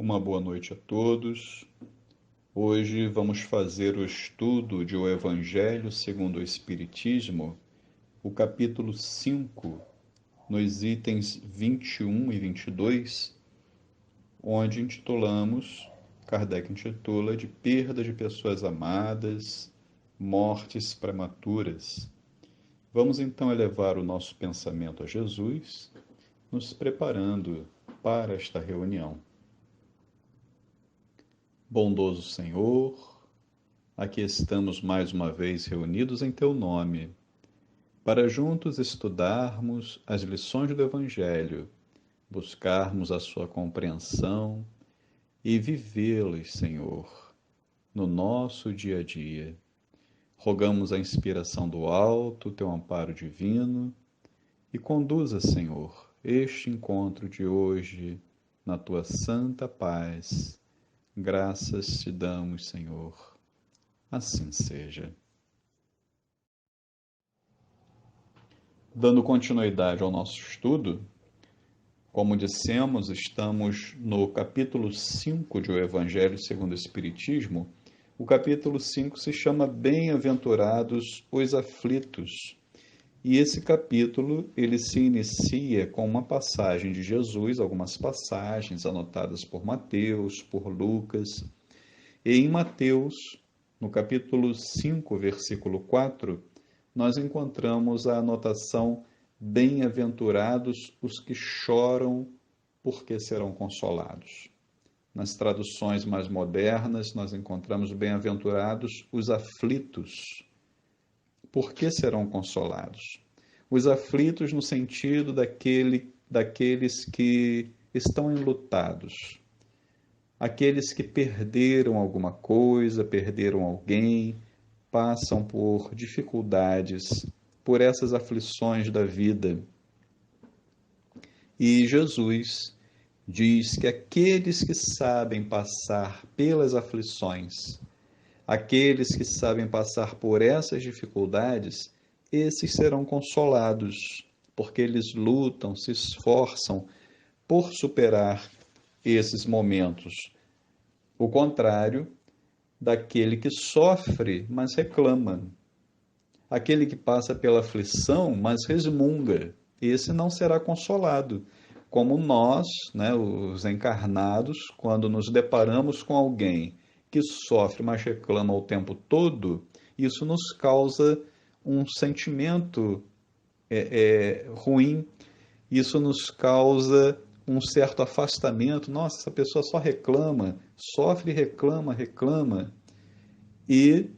Uma boa noite a todos. Hoje vamos fazer o estudo de O Evangelho segundo o Espiritismo, o capítulo 5, nos itens 21 e 22, onde Kardec intitula de perda de pessoas amadas, mortes prematuras. Vamos então elevar o nosso pensamento a Jesus, nos preparando para esta reunião. Bondoso Senhor, aqui estamos mais uma vez reunidos em Teu nome, para juntos estudarmos as lições do Evangelho, buscarmos a sua compreensão e vivê-las, Senhor, no nosso dia a dia. Rogamos a inspiração do alto, Teu amparo divino, e conduza, Senhor, este encontro de hoje na Tua santa paz. Graças te damos, Senhor. Assim seja. Dando continuidade ao nosso estudo, como dissemos, estamos no capítulo 5 de O Evangelho segundo o Espiritismo. O capítulo 5 se chama Bem-aventurados os aflitos. E esse capítulo, ele se inicia com uma passagem de Jesus, algumas passagens anotadas por Mateus, por Lucas. E em Mateus, no capítulo 5, versículo 4, nós encontramos a anotação: bem-aventurados os que choram, porque serão consolados. Nas traduções mais modernas, nós encontramos bem-aventurados os aflitos, porque serão consolados. Os aflitos no sentido daqueles que estão enlutados, aqueles que perderam alguma coisa, perderam alguém, passam por dificuldades, por essas aflições da vida. E Jesus diz que aqueles que sabem passar pelas aflições, aqueles que sabem passar por essas dificuldades, esses serão consolados, porque eles lutam, se esforçam por superar esses momentos. O contrário daquele que sofre, mas reclama. Aquele que passa pela aflição, mas resmunga. Esse não será consolado. Como nós, os encarnados, quando nos deparamos com alguém que sofre, mas reclama o tempo todo, isso nos causa um sentimento ruim, isso nos causa um certo afastamento. Nossa, essa pessoa só reclama, sofre, reclama, reclama. E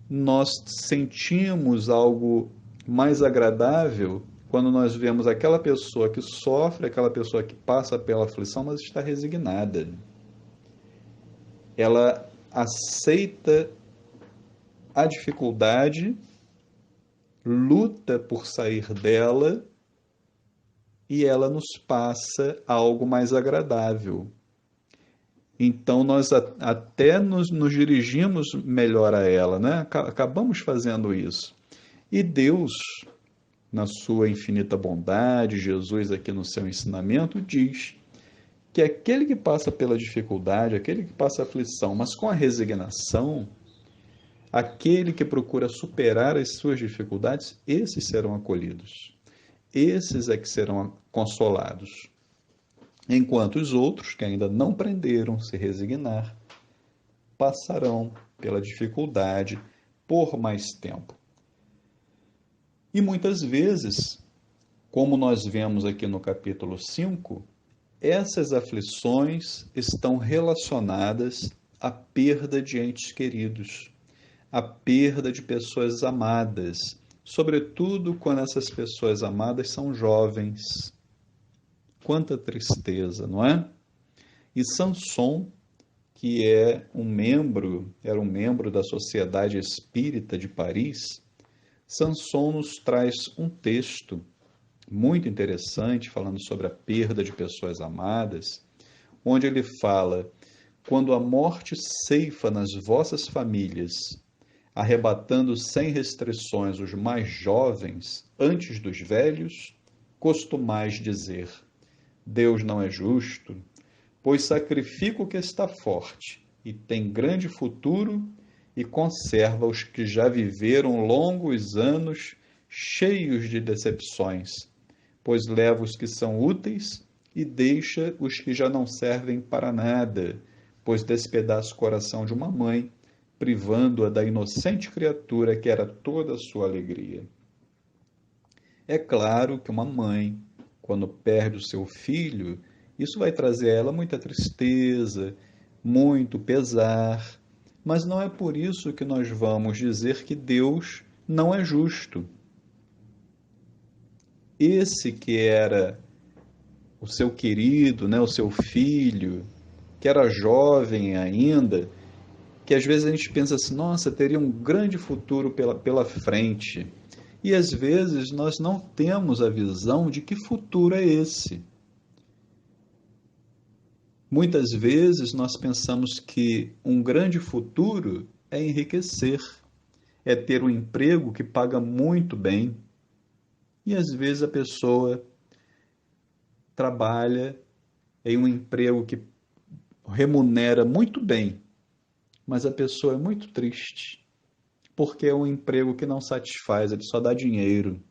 nós sentimos algo mais agradável quando nós vemos aquela pessoa que sofre, aquela pessoa que passa pela aflição, mas está resignada. Ela aceita a dificuldade, luta por sair dela, e ela nos passa algo mais agradável. Então, nós até nos dirigimos melhor a ela, né? Acabamos fazendo isso. E Deus, na sua infinita bondade, Jesus aqui no seu ensinamento, diz que aquele que passa pela dificuldade, aquele que passa a aflição, mas com a resignação, aquele que procura superar as suas dificuldades, esses serão acolhidos. Esses é que serão consolados. Enquanto os outros, que ainda não aprenderam a se resignar, passarão pela dificuldade por mais tempo. E muitas vezes, como nós vemos aqui no capítulo 5, essas aflições estão relacionadas à perda de entes queridos, à perda de pessoas amadas, sobretudo quando essas pessoas amadas são jovens. Quanta tristeza, não é? E Samson, que era um membro da Sociedade Espírita de Paris, Samson nos traz um texto muito interessante, falando sobre a perda de pessoas amadas, onde ele fala: quando a morte ceifa nas vossas famílias, arrebatando sem restrições os mais jovens antes dos velhos, costumais dizer: Deus não é justo, pois sacrifica o que está forte e tem grande futuro e conserva os que já viveram longos anos cheios de decepções, pois leva os que são úteis e deixa os que já não servem para nada, pois despedaça o coração de uma mãe, privando-a da inocente criatura que era toda a sua alegria. É claro que uma mãe, quando perde o seu filho, isso vai trazer a ela muita tristeza, muito pesar, mas não é por isso que nós vamos dizer que Deus não é justo. Esse que era o seu querido, né, o seu filho, que era jovem ainda, que às vezes a gente pensa assim, nossa, teria um grande futuro pela frente. E às vezes nós não temos a visão de que futuro é esse. Muitas vezes nós pensamos que um grande futuro é enriquecer, é ter um emprego que paga muito bem. E às vezes a pessoa trabalha em um emprego que remunera muito bem, mas a pessoa é muito triste, porque é um emprego que não satisfaz, ele só dá dinheiro,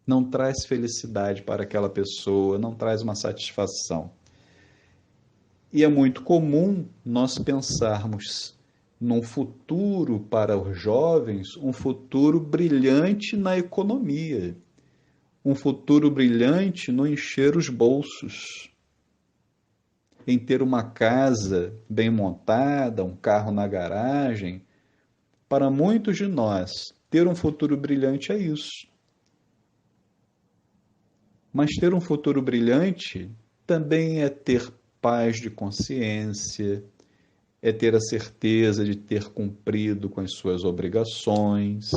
não traz felicidade para aquela pessoa, não traz uma satisfação. E é muito comum nós pensarmos num futuro para os jovens, um futuro brilhante na economia, um futuro brilhante no encher os bolsos, em ter uma casa bem montada, um carro na garagem. Para muitos de nós, ter um futuro brilhante é isso. Mas ter um futuro brilhante também é ter paz de consciência, é ter a certeza de ter cumprido com as suas obrigações,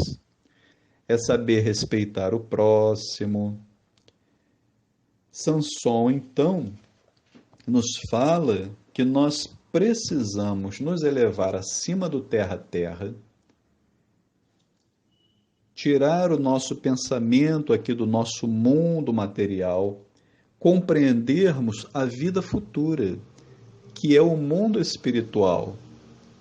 é saber respeitar o próximo. Sanson, então, nos fala que nós precisamos nos elevar acima do terra-terra, tirar o nosso pensamento aqui do nosso mundo material, compreendermos a vida futura, que é o mundo espiritual,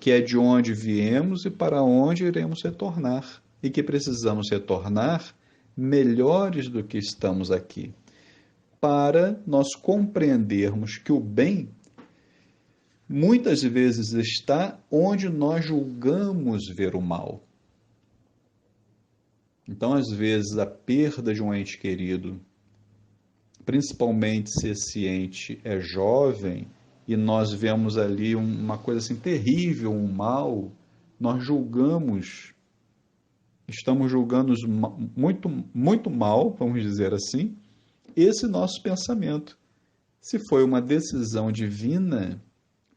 que é de onde viemos e para onde iremos retornar, e que precisamos retornar melhores do que estamos aqui, para nós compreendermos que o bem muitas vezes está onde nós julgamos ver o mal. Então, às vezes, a perda de um ente querido, principalmente se esse ente é jovem, e nós vemos ali uma coisa assim terrível, um mal, nós julgamos, estamos julgando muito, muito mal, vamos dizer assim, esse nosso pensamento. Se foi uma decisão divina,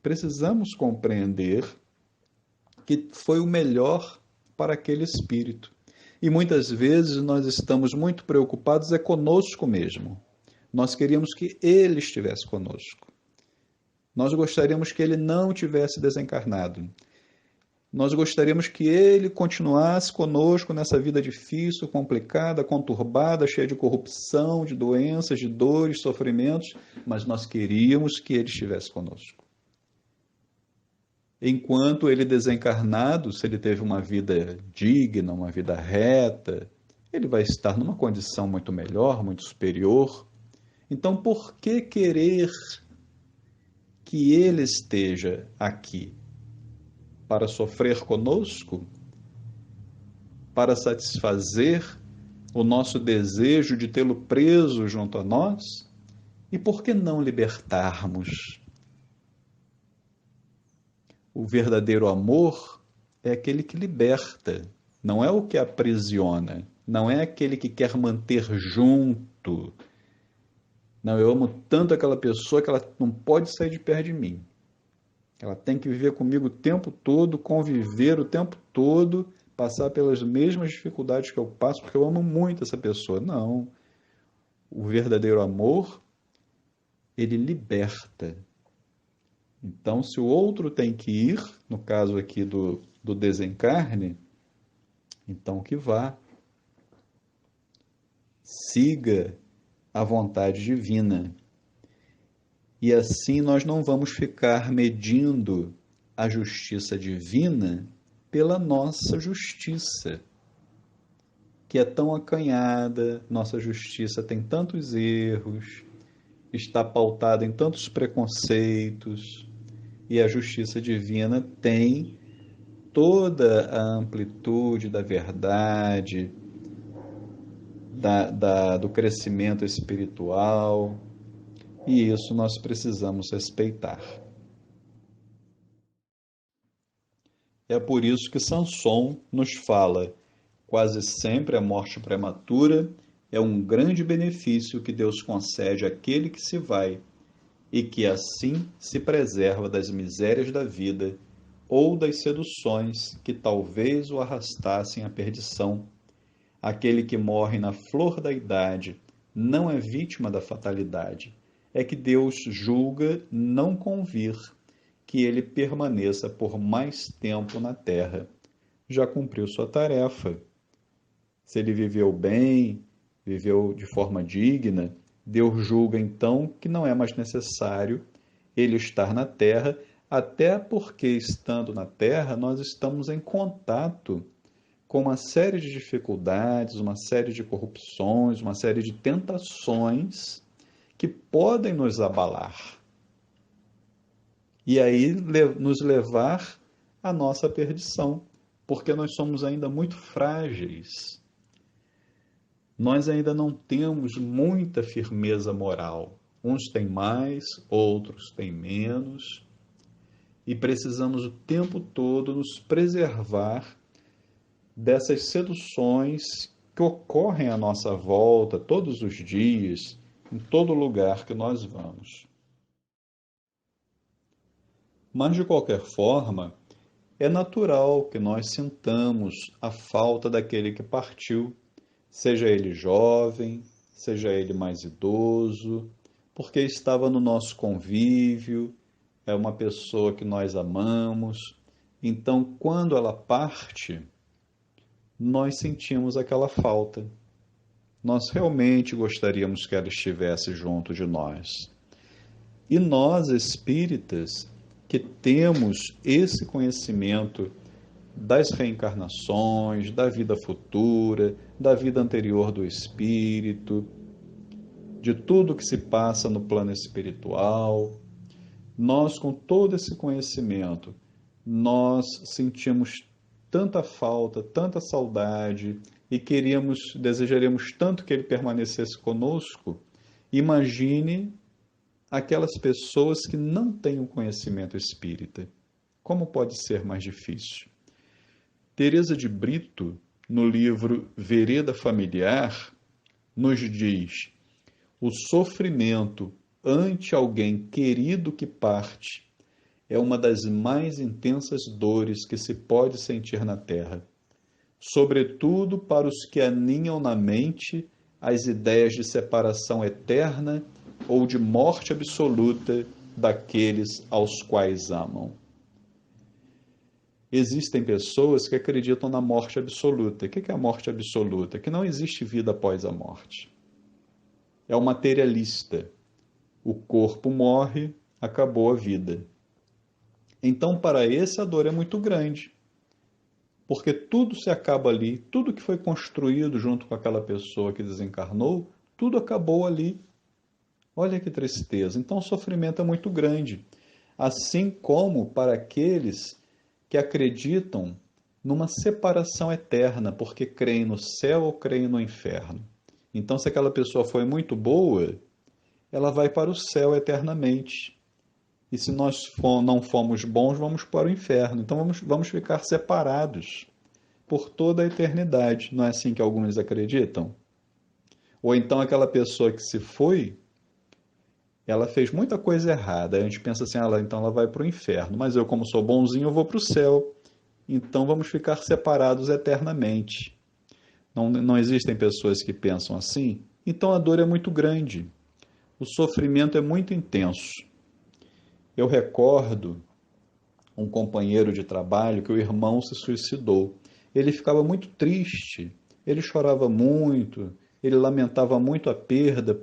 precisamos compreender que foi o melhor para aquele espírito. E muitas vezes nós estamos muito preocupados é conosco mesmo. Nós queríamos que ele estivesse conosco. Nós gostaríamos que ele não tivesse desencarnado. Nós gostaríamos que ele continuasse conosco nessa vida difícil, complicada, conturbada, cheia de corrupção, de doenças, de dores, sofrimentos, mas nós queríamos que ele estivesse conosco. Enquanto ele desencarnado, se ele teve uma vida digna, uma vida reta, ele vai estar numa condição muito melhor, muito superior. Então, por que querer que ele esteja aqui? Para sofrer conosco? Para satisfazer o nosso desejo de tê-lo preso junto a nós? E por que não libertarmos? O verdadeiro amor é aquele que liberta, não é o que aprisiona, não é aquele que quer manter junto. Não, eu amo tanto aquela pessoa que ela não pode sair de perto de mim. Ela tem que viver comigo o tempo todo, conviver o tempo todo, passar pelas mesmas dificuldades que eu passo, porque eu amo muito essa pessoa. Não. O verdadeiro amor, ele liberta. Então, se o outro tem que ir, no caso aqui do desencarne, então que vá. Siga a vontade divina. E assim nós não vamos ficar medindo a justiça divina pela nossa justiça, que é tão acanhada, nossa justiça tem tantos erros, está pautada em tantos preconceitos, e a justiça divina tem toda a amplitude da verdade, do crescimento espiritual, e isso nós precisamos respeitar. É por isso que Sanson nos fala: quase sempre a morte prematura é um grande benefício que Deus concede àquele que se vai e que assim se preserva das misérias da vida ou das seduções que talvez o arrastassem à perdição. Aquele que morre na flor da idade não é vítima da fatalidade. É que Deus julga não convir que ele permaneça por mais tempo na terra. Já cumpriu sua tarefa. Se ele viveu bem, viveu de forma digna, Deus julga então que não é mais necessário ele estar na terra, até porque, estando na terra, nós estamos em contato com uma série de dificuldades, uma série de corrupções, uma série de tentações que podem nos abalar e aí nos levar à nossa perdição, porque nós somos ainda muito frágeis. Nós ainda não temos muita firmeza moral. Uns têm mais, outros têm menos, e precisamos o tempo todo nos preservar dessas seduções que ocorrem à nossa volta todos os dias, em todo lugar que nós vamos. Mas, de qualquer forma, é natural que nós sintamos a falta daquele que partiu, seja ele jovem, seja ele mais idoso, porque estava no nosso convívio, é uma pessoa que nós amamos. Então, quando ela parte, nós sentimos aquela falta. Nós realmente gostaríamos que ela estivesse junto de nós. E nós, espíritas, que temos esse conhecimento das reencarnações, da vida futura, da vida anterior do espírito, de tudo que se passa no plano espiritual, nós, com todo esse conhecimento, nós sentimos tanta falta, tanta saudade e desejaríamos tanto que ele permanecesse conosco. Imagine aquelas pessoas que não têm o conhecimento espírita. Como pode ser mais difícil? Teresa de Brito, no livro Vereda Familiar, nos diz: o sofrimento ante alguém querido que parte é uma das mais intensas dores que se pode sentir na terra, sobretudo para os que aninham na mente as ideias de separação eterna ou de morte absoluta daqueles aos quais amam. Existem pessoas que acreditam na morte absoluta. O que é a morte absoluta? Que não existe vida após a morte. É o materialista. O corpo morre, acabou a vida. Então, para esse, a dor é muito grande. Porque tudo se acaba ali, tudo que foi construído junto com aquela pessoa que desencarnou, tudo acabou ali. Olha que tristeza. Então, o sofrimento é muito grande. Assim como para aqueles que acreditam numa separação eterna, porque creem no céu ou creem no inferno. Então, se aquela pessoa foi muito boa, ela vai para o céu eternamente. E se nós não formos bons, vamos para o inferno. Então, vamos ficar separados por toda a eternidade. Não é assim que alguns acreditam? Ou então aquela pessoa que se foi, ela fez muita coisa errada. A gente pensa assim, então ela vai para o inferno. Mas eu, como sou bonzinho, eu vou para o céu. Então vamos ficar separados eternamente. Não existem pessoas que pensam assim? Então a dor é muito grande. O sofrimento é muito intenso. Eu recordo um companheiro de trabalho que o irmão se suicidou. Ele ficava muito triste, ele chorava muito, ele lamentava muito a perda.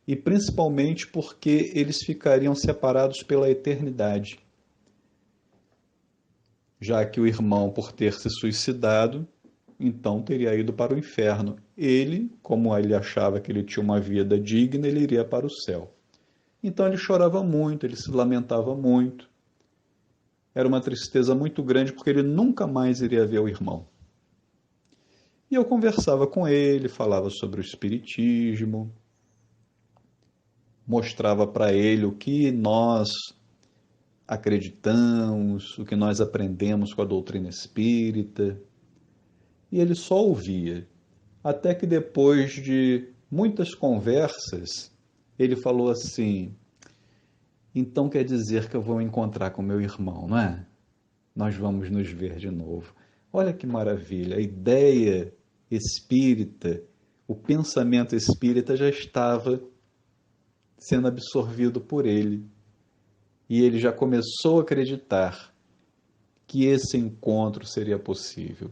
e principalmente porque eles ficariam separados pela eternidade, já que o irmão, por ter se suicidado, então teria ido para o inferno. Ele, como ele achava que ele tinha uma vida digna, ele iria para o céu. Então ele chorava muito, ele se lamentava muito. Era uma tristeza muito grande porque ele nunca mais iria ver o irmão. E eu conversava com ele, falava sobre o espiritismo, mostrava para ele o que nós acreditamos, o que nós aprendemos com a doutrina espírita. E ele só ouvia. Até que depois de muitas conversas, ele falou assim: então quer dizer que eu vou encontrar com meu irmão, não é? Nós vamos nos ver de novo. Olha que maravilha, a ideia espírita, o pensamento espírita já estava sendo absorvido por ele. E ele já começou a acreditar que esse encontro seria possível.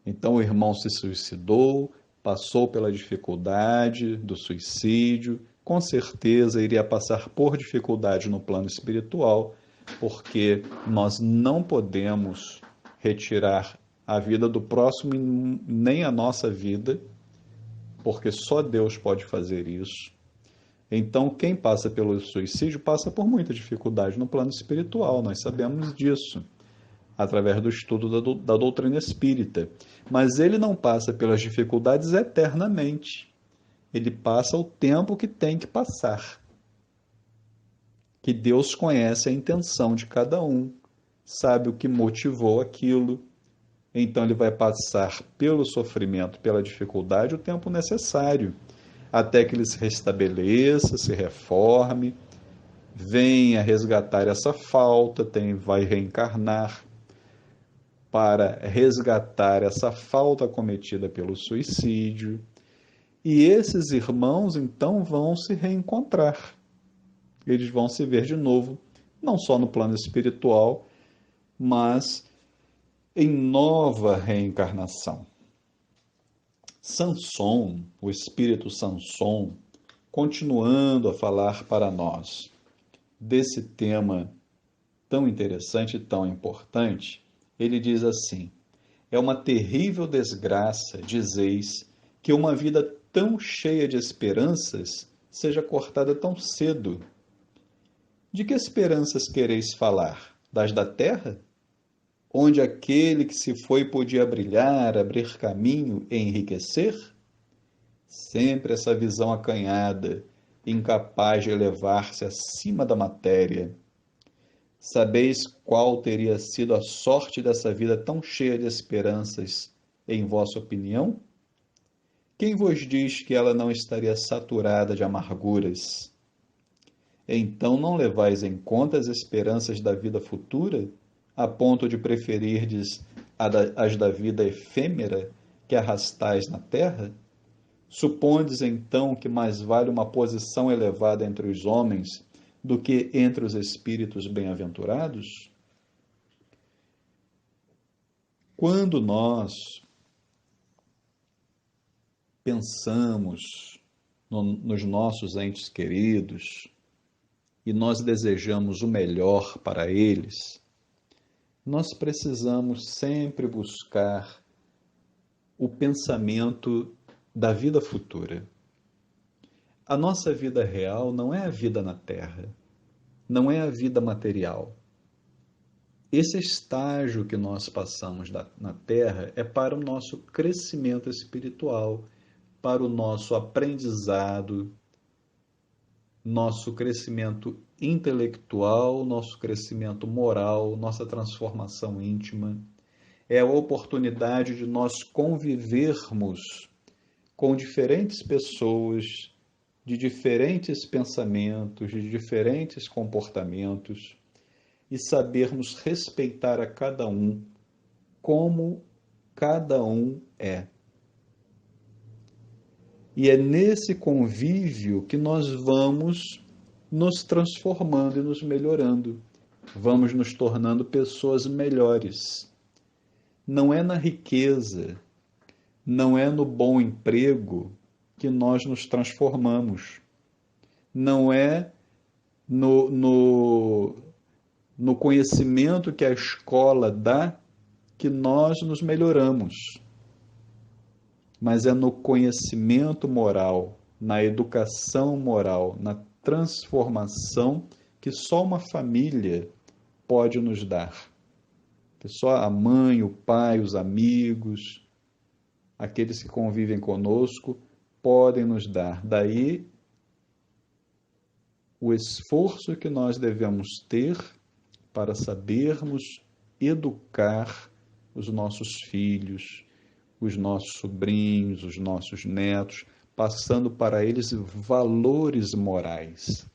Então o irmão se suicidou, passou pela dificuldade do suicídio, com certeza iria passar por dificuldade no plano espiritual, porque nós não podemos retirar a vida do próximo nem a nossa vida, porque só Deus pode fazer isso. Então, quem passa pelo suicídio passa por muita dificuldade no plano espiritual, nós sabemos disso, através do estudo da doutrina espírita. Mas ele não passa pelas dificuldades eternamente. Ele passa o tempo que tem que passar. Que Deus conhece a intenção de cada um, sabe o que motivou aquilo. Então ele vai passar pelo sofrimento, pela dificuldade, o tempo necessário, até que ele se restabeleça, se reforme, venha resgatar essa falta, vai reencarnar para resgatar essa falta cometida pelo suicídio. E esses irmãos, então, vão se reencontrar. Eles vão se ver de novo, não só no plano espiritual, mas em nova reencarnação. Sanson, o espírito Sanson, continuando a falar para nós desse tema tão interessante e tão importante, ele diz assim: é uma terrível desgraça, dizeis, que uma vida tão cheia de esperanças seja cortada tão cedo. De que esperanças quereis falar? Das da terra? Onde aquele que se foi podia brilhar, abrir caminho e enriquecer? Sempre essa visão acanhada, incapaz de elevar-se acima da matéria. Sabeis qual teria sido a sorte dessa vida tão cheia de esperanças, em vossa opinião? Quem vos diz que ela não estaria saturada de amarguras? Então não levais em conta as esperanças da vida futura, a ponto de preferirdes as da vida efêmera que arrastais na terra? Supondes então que mais vale uma posição elevada entre os homens do que entre os espíritos bem-aventurados? Quando nós pensamos nos nossos entes queridos e nós desejamos o melhor para eles, nós precisamos sempre buscar o pensamento da vida futura. A nossa vida real não é a vida na Terra, não é a vida material. Esse estágio que nós passamos na Terra é para o nosso crescimento espiritual, para o nosso aprendizado, nosso crescimento intelectual, nosso crescimento moral, nossa transformação íntima. É a oportunidade de nós convivermos com diferentes pessoas, de diferentes pensamentos, de diferentes comportamentos, e sabermos respeitar a cada um como cada um é. E é nesse convívio que nós vamos nos transformando e nos melhorando. Vamos nos tornando pessoas melhores. Não é na riqueza, não é no bom emprego que nós nos transformamos. não é no, no, no conhecimento que a escola dá que nós nos melhoramos, mas é no conhecimento moral, na educação moral, na transformação que só uma família pode nos dar. Que só a mãe, o pai, os amigos, aqueles que convivem conosco podem nos dar. Daí o esforço que nós devemos ter para sabermos educar os nossos filhos, os nossos sobrinhos, os nossos netos, passando para eles valores morais,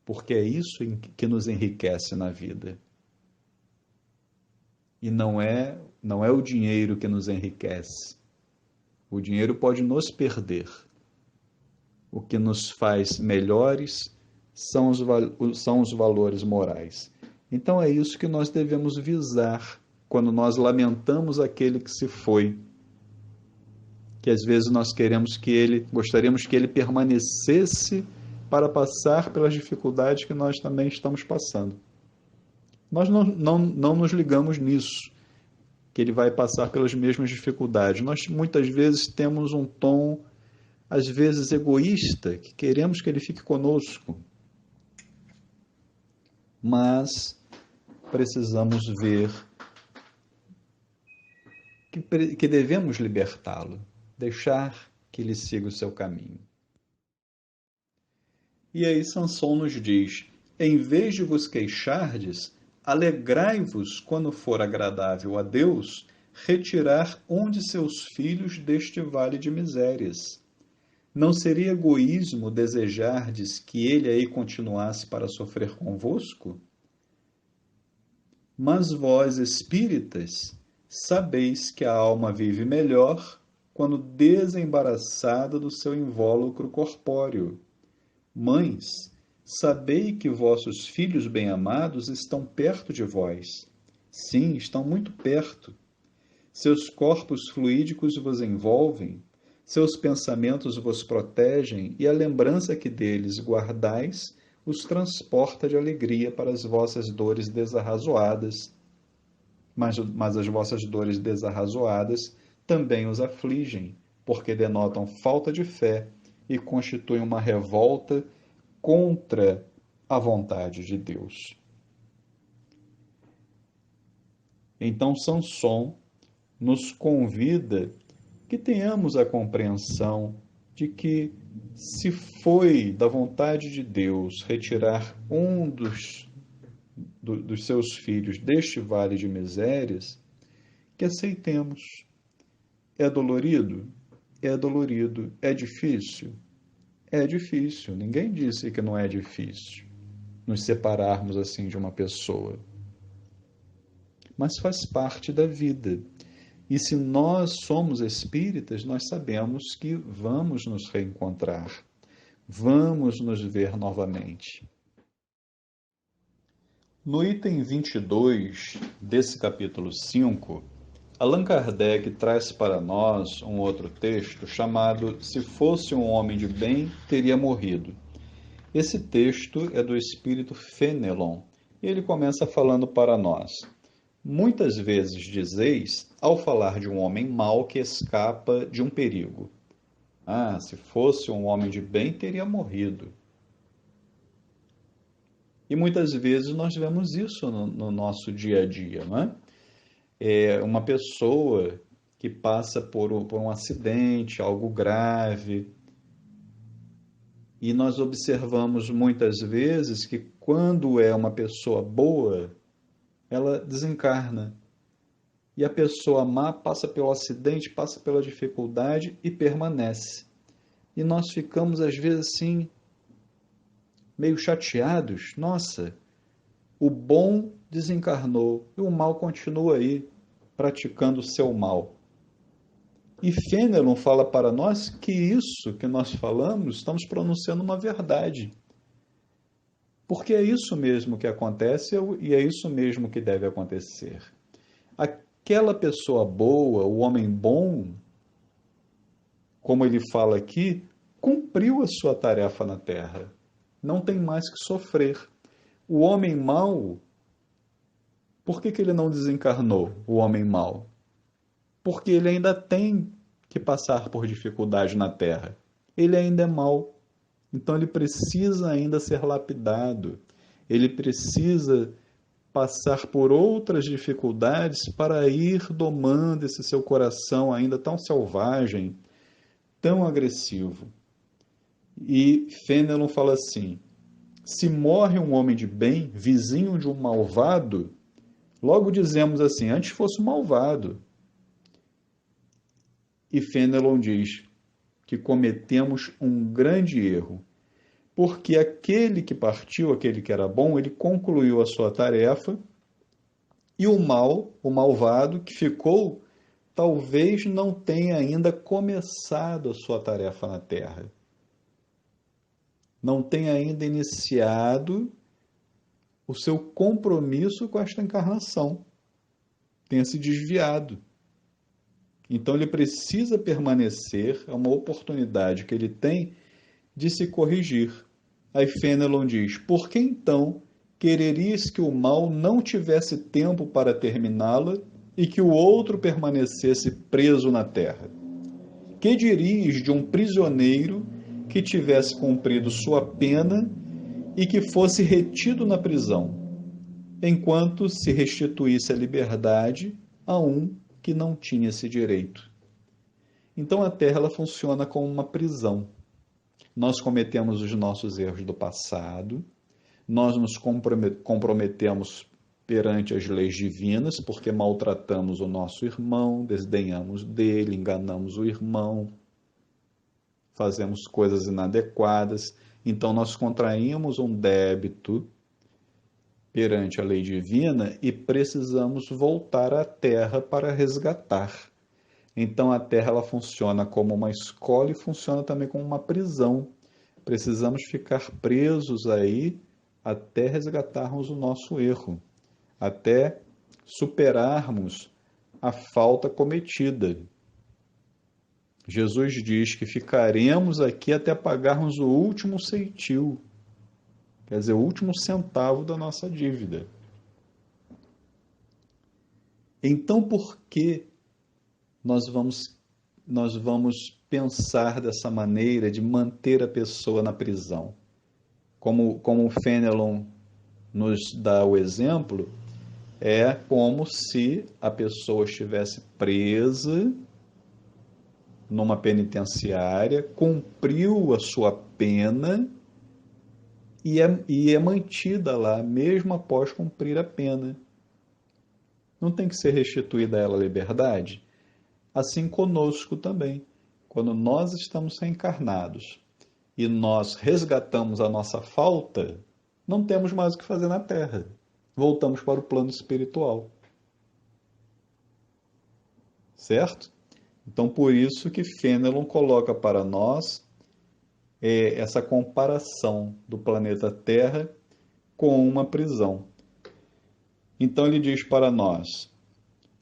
porque é isso que nos enriquece na vida. E não é o dinheiro que nos enriquece. O dinheiro pode nos perder. O que nos faz melhores são os valores morais. Então é isso que nós devemos visar quando nós lamentamos aquele que se foi. Que às vezes nós gostaríamos que ele permanecesse para passar pelas dificuldades que nós também estamos passando. Nós não nos ligamos nisso, que ele vai passar pelas mesmas dificuldades. Nós muitas vezes temos um tom, às vezes egoísta, que queremos que ele fique conosco. Mas precisamos ver que devemos libertá-lo, deixar que ele siga o seu caminho. E aí Sansão nos diz: em vez de vos queixardes, alegrai-vos quando for agradável a Deus retirar um de seus filhos deste vale de misérias. Não seria egoísmo desejardes que ele aí continuasse para sofrer convosco? Mas vós, espíritas, sabeis que a alma vive melhor quando desembaraçada do seu invólucro corpóreo. Mães, sabei que vossos filhos bem-amados estão perto de vós. Sim, estão muito perto. Seus corpos fluídicos vos envolvem, seus pensamentos vos protegem e a lembrança que deles guardais os transporta de alegria para as vossas dores desarrazoadas. Mas as vossas dores desarrazoadas também os afligem, porque denotam falta de fé e constituem uma revolta contra a vontade de Deus. Então, Sansão nos convida que tenhamos a compreensão de que, se foi da vontade de Deus retirar um dos seus filhos deste vale de misérias, que aceitemos. É dolorido? É dolorido. É difícil? É difícil. Ninguém disse que não é difícil nos separarmos assim de uma pessoa. Mas faz parte da vida. E se nós somos espíritas, nós sabemos que vamos nos reencontrar, vamos nos ver novamente. No item 22 desse capítulo 5, Allan Kardec traz para nós um outro texto chamado Se Fosse um Homem de Bem, Teria Morrido. Esse texto é do espírito Fenelon e ele começa falando para nós: muitas vezes dizeis, ao falar de um homem mau que escapa de um perigo: ah, se fosse um homem de bem, teria morrido. E muitas vezes nós vemos isso no nosso dia a dia, não é? É uma pessoa que passa por um acidente, algo grave, e nós observamos muitas vezes que quando é uma pessoa boa, ela desencarna. E a pessoa má passa pelo acidente, passa pela dificuldade e permanece. E nós ficamos, às vezes, assim, meio chateados. Nossa, o bom desencarnou e o mal continua aí, praticando o seu mal. E Fenelon fala para nós que isso que nós falamos, estamos pronunciando uma verdade. Porque é isso mesmo que acontece e é isso mesmo que deve acontecer. Aquela pessoa boa, o homem bom, como ele fala aqui, cumpriu a sua tarefa na Terra. não tem mais que sofrer. O homem mau, por que ele não desencarnou, o homem mau? Porque ele ainda tem que passar por dificuldade na Terra. Ele ainda é mau. Então ele precisa ainda ser lapidado. Ele precisa passar por outras dificuldades para ir domando esse seu coração ainda tão selvagem, tão agressivo. E Fenelon fala assim: se morre um homem de bem, vizinho de um malvado, logo dizemos assim, antes fosse um malvado. E Fenelon diz que cometemos um grande erro, porque aquele que partiu, aquele que era bom, ele concluiu a sua tarefa, e o mal, o malvado que ficou, talvez não tenha ainda começado a sua tarefa na Terra. Não tenha ainda iniciado o seu compromisso com esta encarnação. Tenha se desviado. Então ele precisa permanecer, é uma oportunidade que ele tem de se corrigir. Aí Fenelon diz: por que então quererias que o mal não tivesse tempo para terminá-la e que o outro permanecesse preso na terra? Que dirias de um prisioneiro que tivesse cumprido sua pena e que fosse retido na prisão, enquanto se restituísse a liberdade a um que não tinha esse direito? Então a Terra ela funciona como uma prisão. Nós cometemos os nossos erros do passado, nós nos comprometemos perante as leis divinas porque maltratamos o nosso irmão, desdenhamos dele, enganamos o irmão, fazemos coisas inadequadas. Então nós contraímos um débito perante a lei divina e precisamos voltar à Terra para resgatar. Então a Terra ela funciona como uma escola e funciona também como uma prisão. Precisamos ficar presos aí até resgatarmos o nosso erro, até superarmos a falta cometida. Jesus diz que ficaremos aqui até pagarmos o último ceitil, quer dizer, o último centavo da nossa dívida. Então, por que nós vamos pensar dessa maneira de manter a pessoa na prisão? Como o Fenelon nos dá o exemplo, é como se a pessoa estivesse presa numa penitenciária, cumpriu a sua pena e é mantida lá, mesmo após cumprir a pena. Não tem que ser restituída a ela a liberdade? Assim conosco também. Quando nós estamos reencarnados e nós resgatamos a nossa falta, não temos mais o que fazer na Terra. Voltamos para o plano espiritual. Certo? Então, por isso que Fenelon coloca para nós essa comparação do planeta Terra com uma prisão. Então, ele diz para nós: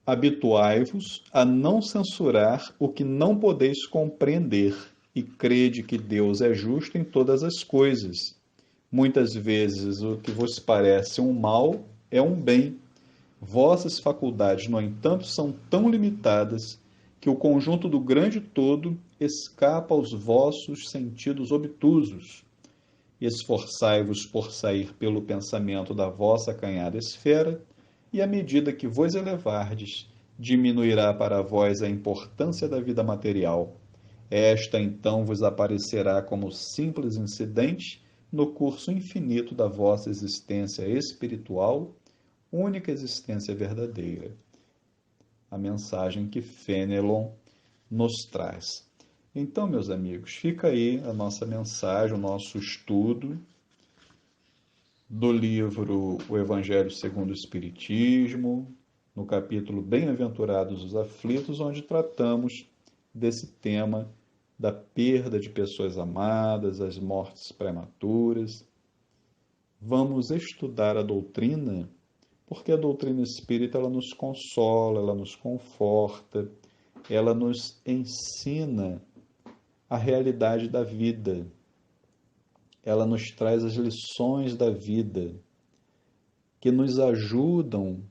habituai-vos a não censurar o que não podeis compreender, e crede que Deus é justo em todas as coisas. Muitas vezes o que vos parece um mal é um bem. Vossas faculdades, no entanto, são tão limitadas que o conjunto do grande todo escapa aos vossos sentidos obtusos. Esforçai-vos por sair pelo pensamento da vossa acanhada esfera, e à medida que vos elevardes, diminuirá para vós a importância da vida material. Esta então vos aparecerá como simples incidente no curso infinito da vossa existência espiritual, única existência verdadeira. A mensagem que Fenelon nos traz. Então, meus amigos, fica aí a nossa mensagem, o nosso estudo do livro O Evangelho segundo o Espiritismo, no capítulo Bem-aventurados os aflitos, onde tratamos desse tema da perda de pessoas amadas, as mortes prematuras. Vamos estudar a doutrina, porque a doutrina espírita ela nos consola, ela nos conforta, ela nos ensina a realidade da vida. ela nos traz as lições da vida que nos ajudam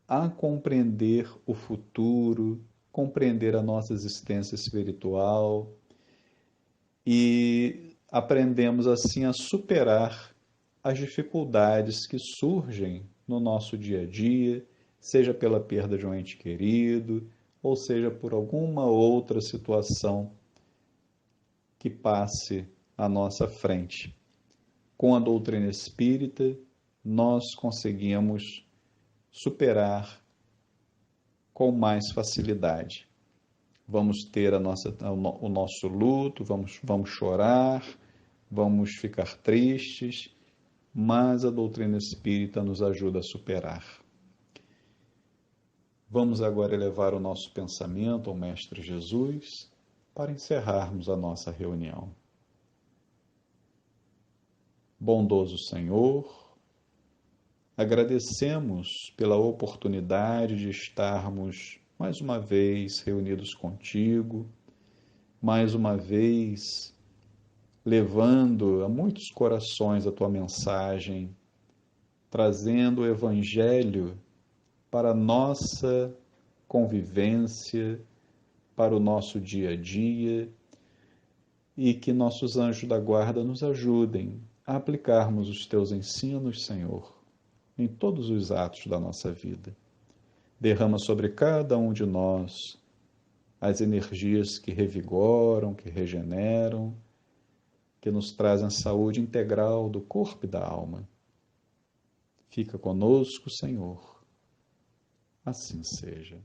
a compreender o futuro, compreender a nossa existência espiritual e aprendemos assim a superar as dificuldades que surgem no nosso dia a dia, seja pela perda de um ente querido, ou seja por alguma outra situação que passe à nossa frente. Com a doutrina espírita, nós conseguimos superar com mais facilidade. Vamos ter o nosso luto, vamos chorar, vamos ficar tristes, mas a doutrina espírita nos ajuda a superar. Vamos agora elevar o nosso pensamento ao Mestre Jesus para encerrarmos a nossa reunião. Bondoso Senhor, agradecemos pela oportunidade de estarmos mais uma vez reunidos contigo, mais uma vez levando a muitos corações a tua mensagem, trazendo o Evangelho para a nossa convivência, para o nosso dia a dia, e que nossos anjos da guarda nos ajudem a aplicarmos os teus ensinos, Senhor, em todos os atos da nossa vida. Derrama sobre cada um de nós as energias que revigoram, que regeneram, que nos trazem a saúde integral do corpo e da alma. Fica conosco, Senhor. Assim seja.